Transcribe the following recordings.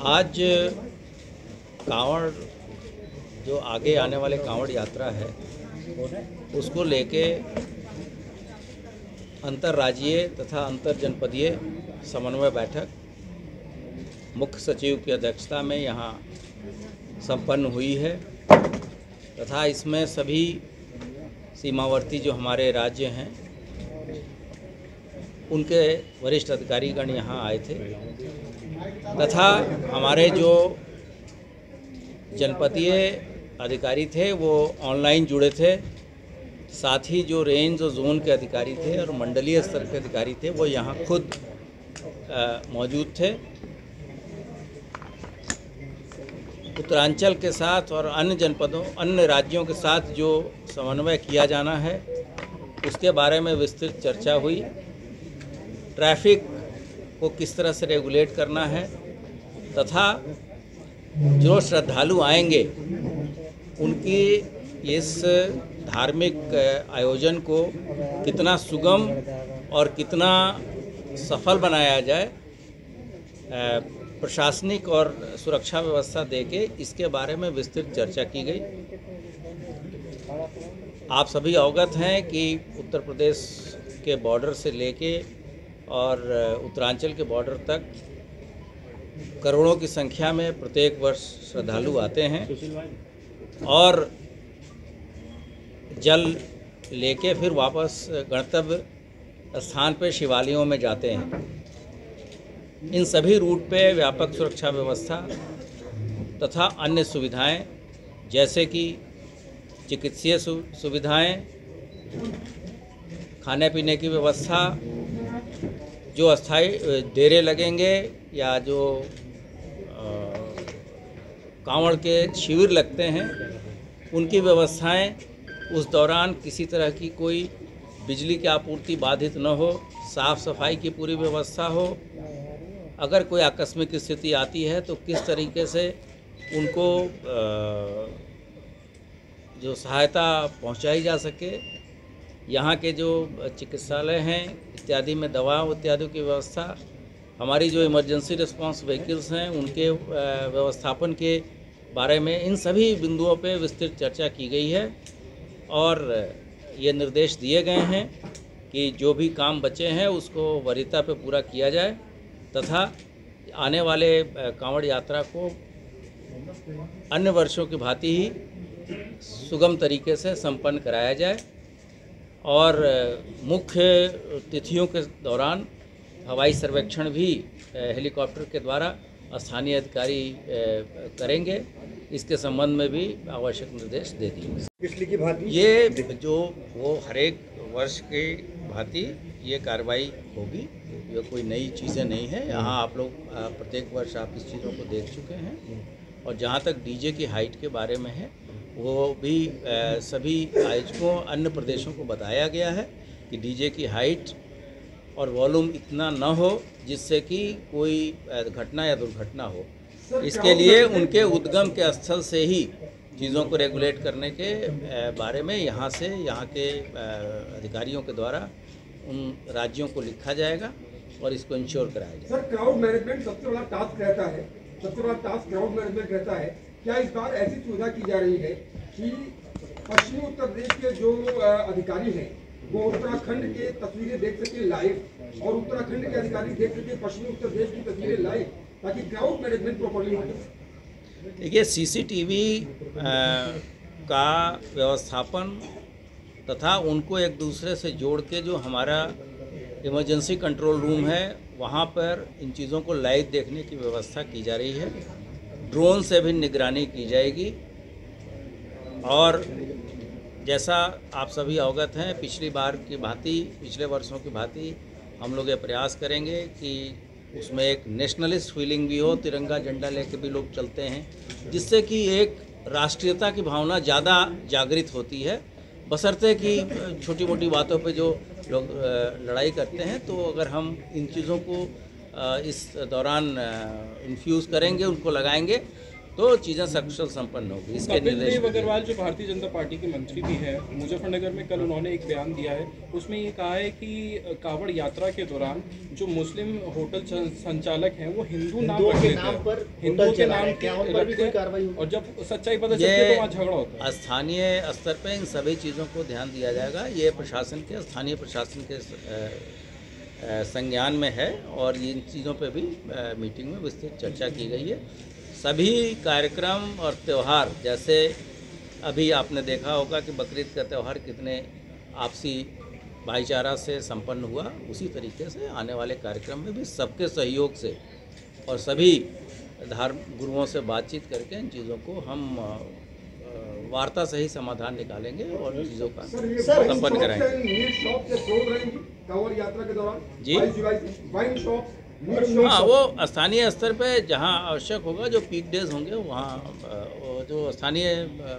आज कांवड़ जो आगे आने वाले कांवड़ यात्रा है उसको लेके अंतर्राज्यीय तथा अंतर जनपदीय समन्वय बैठक मुख्य सचिव की अध्यक्षता में यहाँ संपन्न हुई है तथा इसमें सभी सीमावर्ती जो हमारे राज्य हैं उनके वरिष्ठ अधिकारीगण यहाँ आए थे तथा हमारे जो जनपदीय अधिकारी थे वो ऑनलाइन जुड़े थे। साथ ही जो रेंज और जोन के अधिकारी थे और मंडलीय स्तर के अधिकारी थे वो यहाँ खुद मौजूद थे। उत्तरांचल के साथ और अन्य जनपदों अन्य राज्यों के साथ जो समन्वय किया जाना है उसके बारे में विस्तृत चर्चा हुई। ट्रैफिक को किस तरह से रेगुलेट करना है तथा जो श्रद्धालु आएंगे उनकी इस धार्मिक आयोजन को कितना सुगम और कितना सफल बनाया जाए, प्रशासनिक और सुरक्षा व्यवस्था देके इसके बारे में विस्तृत चर्चा की गई। आप सभी अवगत हैं कि उत्तर प्रदेश के बॉर्डर से लेके और उत्तरांचल के बॉर्डर तक करोड़ों की संख्या में प्रत्येक वर्ष श्रद्धालु आते हैं और जल लेके फिर वापस गंतव्य स्थान पर शिवालयों में जाते हैं। इन सभी रूट पे व्यापक सुरक्षा व्यवस्था तथा अन्य सुविधाएं जैसे कि चिकित्सीय सुविधाएं, खाने पीने की व्यवस्था, जो अस्थायी डेरे लगेंगे या जो कांवड़ के शिविर लगते हैं उनकी व्यवस्थाएं, उस दौरान किसी तरह की कोई बिजली की आपूर्ति बाधित न हो, साफ़ सफाई की पूरी व्यवस्था हो। अगर कोई आकस्मिक स्थिति आती है तो किस तरीके से उनको जो सहायता पहुंचाई जा सके। यहाँ के जो चिकित्सालय हैं इत्यादि में दवा इत्यादि की व्यवस्था, हमारी जो इमरजेंसी रिस्पांस व्हीकल्स हैं उनके व्यवस्थापन के बारे में, इन सभी बिंदुओं पे विस्तृत चर्चा की गई है और ये निर्देश दिए गए हैं कि जो भी काम बचे हैं उसको वरीयता पे पूरा किया जाए तथा आने वाले कांवड़ यात्रा को अन्य वर्षों की भांति ही सुगम तरीके से संपन्न कराया जाए और मुख्य तिथियों के दौरान हवाई सर्वेक्षण भी हेलीकॉप्टर के द्वारा स्थानीय अधिकारी करेंगे। इसके संबंध में भी आवश्यक निर्देश दे दिए। पिछली की भांति ये जो वो हर एक वर्ष के भांति ये कार्रवाई होगी, ये कोई नई चीज़ें नहीं है। यहाँ आप लोग प्रत्येक वर्ष आप इस चीज़ों को देख चुके हैं और जहाँ तक डीजे की हाइट के बारे में है वो भी सभी आयोजकों अन्य प्रदेशों को बताया गया है कि डीजे की हाइट और वॉल्यूम इतना न हो जिससे कि कोई घटना या दुर्घटना हो। इसके लिए उनके उद्गम के स्थल से ही चीज़ों को रेगुलेट करने के बारे में यहाँ के अधिकारियों के द्वारा उन राज्यों को लिखा जाएगा और इसको इंश्योर कराया जाएगा। सर, क्राउड मैनेजमेंट सबसे बड़ा टास्क रहता है, सबसे बड़ा टास्क क्राउड मैनेजमेंट रहता है। क्या इस बार ऐसी सुविधा की जा रही है कि पश्चिमी उत्तर प्रदेश के जो अधिकारी हैं वो उत्तराखंड के तस्वीरें देख सके लाइव और उत्तराखंड के अधिकारी देख सके पश्चिमी उत्तर प्रदेश की तस्वीरें लाइव, ताकि क्राउड मैनेजमेंट प्रॉपर्ली हो। देखिए, सीसीटीवी का व्यवस्थापन तथा उनको एक दूसरे से जोड़ के जो हमारा इमरजेंसी कंट्रोल रूम है वहाँ पर इन चीज़ों को लाइव देखने की व्यवस्था की जा रही है। ड्रोन से भी निगरानी की जाएगी और जैसा आप सभी अवगत हैं पिछली बार की भांति, पिछले वर्षों की भांति हम लोग ये प्रयास करेंगे कि उसमें एक नेशनलिस्ट फीलिंग भी हो, तिरंगा झंडा लेके भी लोग चलते हैं जिससे कि एक राष्ट्रीयता की भावना ज़्यादा जागृत होती है। बशर्ते कि छोटी मोटी बातों पे जो लोग लड़ाई करते हैं, तो अगर हम इन चीज़ों को इस दौरान इन्फ्यूज़ करेंगे, उनको लगाएंगे तो चीज़ें सकुशल संपन्न होगी। इसके कपिल निर्देश देव अग्रवाल जो भारतीय जनता पार्टी के मंत्री भी हैं, मुजफ्फरनगर में कल उन्होंने एक बयान दिया है, उसमें ये कहा है कि कांवड़ यात्रा के दौरान जो मुस्लिम होटल संचालक हैं वो हिंदुओं के नाम पर हिंदुओं के नाम रखते हैं, और जब सच्चाई पता चलती है तो वहाँ झगड़ा होता है। स्थानीय स्तर पर इन सभी चीज़ों को ध्यान दिया जाएगा। ये प्रशासन के स्थानीय प्रशासन के संज्ञान में है और इन चीज़ों पे भी मीटिंग में विस्तृत चर्चा की गई है। सभी कार्यक्रम और त्यौहार, जैसे अभी आपने देखा होगा कि बकरीद का त्यौहार कितने आपसी भाईचारा से संपन्न हुआ, उसी तरीके से आने वाले कार्यक्रम में भी सबके सहयोग से और सभी धर्म गुरुओं से बातचीत करके इन चीज़ों को हम वार्ता से ही समाधान निकालेंगे और चीज़ों का संपन्न कराएंगे। कांवड़ यात्रा के दौरान जी वाइन शॉप, हाँ, वो स्थानीय स्तर पे जहाँ आवश्यक होगा, जो पीक डेज होंगे वहाँ जो स्थानीय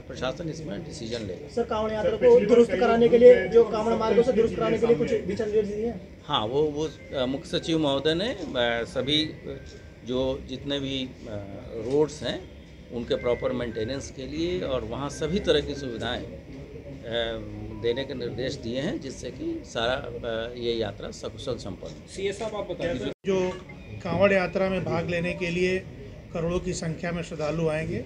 प्रशासन इसमें डिसीजन लेगा। सर, कांवड़ यात्रा को दुरुस्त कराने के लिए, जो कांवड़ मार्गों से दुरुस्त कराने के लिए कुछ दिशा निर्देश दिए हैं? हाँ, वो मुख्य सचिव महोदय ने सभी जो जितने भी रोड्स हैं उनके प्रॉपर मेंटेनेंस के लिए और वहाँ सभी तरह की सुविधाएं देने के निर्देश दिए हैं, जिससे कि सारा ये यात्रा सकुशल संपन्न। सीए साहब, आप बता दीजिए। जो कांवड़ यात्रा में भाग लेने के लिए करोड़ों की संख्या में श्रद्धालु आएंगे,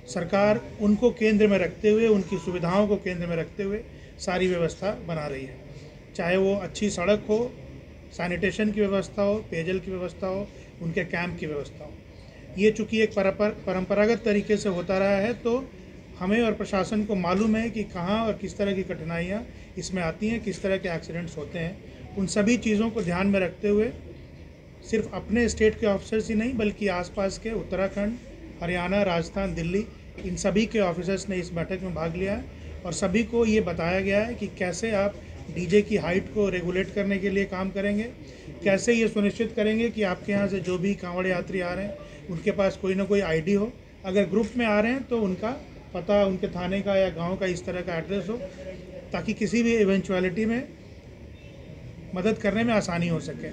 सरकार उनको केंद्र में रखते हुए, उनकी सुविधाओं को केंद्र में रखते हुए सारी व्यवस्था बना रही है। चाहे वो अच्छी सड़क हो, सैनिटेशन की व्यवस्था हो, पेयजल की व्यवस्था हो, उनके कैंप की व्यवस्था हो। ये चूँकि एक परंपरागत तरीके से होता रहा है, तो हमें और प्रशासन को मालूम है कि कहाँ और किस तरह की कठिनाइयाँ इसमें आती हैं, किस तरह के एक्सीडेंट्स होते हैं। उन सभी चीज़ों को ध्यान में रखते हुए सिर्फ अपने स्टेट के ऑफिसर्स ही नहीं, बल्कि आसपास के उत्तराखंड, हरियाणा, राजस्थान, दिल्ली, इन सभी के ऑफिसर्स ने इस बैठक में भाग लिया है और सभी को ये बताया गया है कि कैसे आप डीजे की हाइट को रेगुलेट करने के लिए काम करेंगे, कैसे ये सुनिश्चित करेंगे कि आपके यहाँ से जो भी कांवड़ यात्री आ रहे हैं उनके पास कोई ना कोई आईडी हो, अगर ग्रुप में आ रहे हैं तो उनका पता, उनके थाने का या गांव का इस तरह का एड्रेस हो, ताकि किसी भी इवेंचुअलिटी में मदद करने में आसानी हो सके।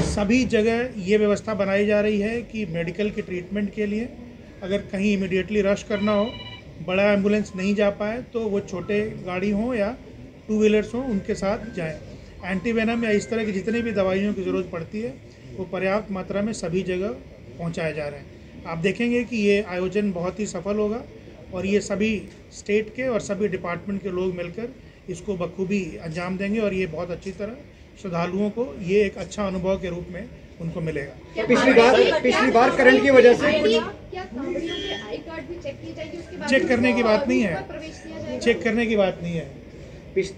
सभी जगह ये व्यवस्था बनाई जा रही है कि मेडिकल के ट्रीटमेंट के लिए अगर कहीं इमीडिएटली रश करना हो, बड़ा एम्बुलेंस नहीं जा पाए, तो वो छोटे गाड़ी हो या 2 व्हीलर्स हो, उनके साथ जाएं। एंटीवेनम या इस तरह की जितनी भी दवाइयों की ज़रूरत पड़ती है वो पर्याप्त मात्रा में सभी जगह पहुंचाए जा रहे हैं। आप देखेंगे कि ये आयोजन बहुत ही सफल होगा और ये सभी स्टेट के और सभी डिपार्टमेंट के लोग मिलकर इसको बखूबी अंजाम देंगे और ये बहुत अच्छी तरह श्रद्धालुओं को ये एक अच्छा अनुभव के रूप में उनको मिलेगा। पिछली बार करंट की वजह से चेक करने की बात नहीं है, चेक करने की बात नहीं है।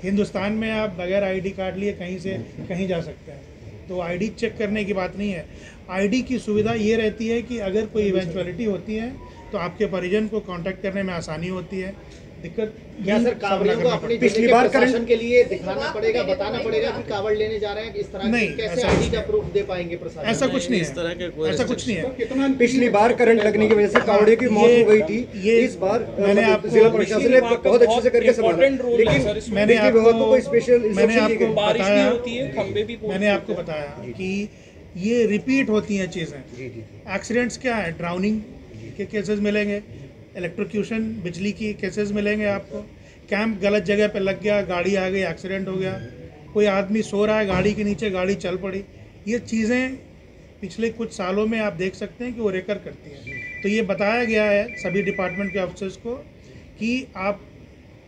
हिंदुस्तान में आप बगैर आईडी कार्ड लिए कहीं से कहीं जा सकते हैं, तो आईडी चेक करने की बात नहीं है। आईडी की सुविधा ये रहती है कि अगर कोई इवेंचुअलिटी होती है तो आपके परिजन को कांटेक्ट करने में आसानी होती है। दिक्कत क्या सर, कांवड़ियों को अपनी पिछली बार प्रशासन के लिए दिखाना पड़ेगा, बताना पड़ेगा कि कांवड़ लेने जा रहे हैं, इस तरह नहीं, कैसे आईडी का प्रूफ दे पाएंगे प्रशासन? ऐसा कुछ नहीं है, इस तरह के कोई ऐसा कुछ नहीं है। पिछली बार करंट लगने की वजह से कांवड़ियों की मौत हो गई थी, इस बार मैंने आपको जिला प्रशासन ने बहुत अच्छे से करके संभाला, लेकिन मैंने आपको बताया कि ये रिपीट होती हैं चीज़ें। एक्सीडेंट्स क्या है, ड्राउनिंग के केसेस मिलेंगे, इलेक्ट्रोक्यूशन, बिजली की केसेस मिलेंगे आपको, कैंप गलत जगह पे लग गया, गाड़ी आ गई, एक्सीडेंट हो गया, कोई आदमी सो रहा है गाड़ी के नीचे, गाड़ी चल पड़ी। ये चीज़ें पिछले कुछ सालों में आप देख सकते हैं कि वो रेकर करती हैं। तो ये बताया गया है सभी डिपार्टमेंट के ऑफिसर्स को कि आप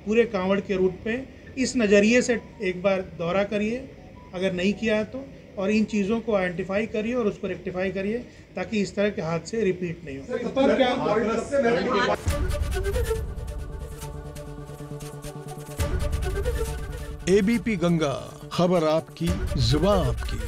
पूरे कांवड़ के रूट पे इस नज़रिए से एक बार दौरा करिए, अगर नहीं किया है तो, और इन चीज़ों को आइडेंटिफाई करिए और उसको रेक्टिफाई करिए ताकि इस तरह के हादसे रिपीट नहीं हो। एबीपी गंगा, खबर आपकी, जुबान आपकी।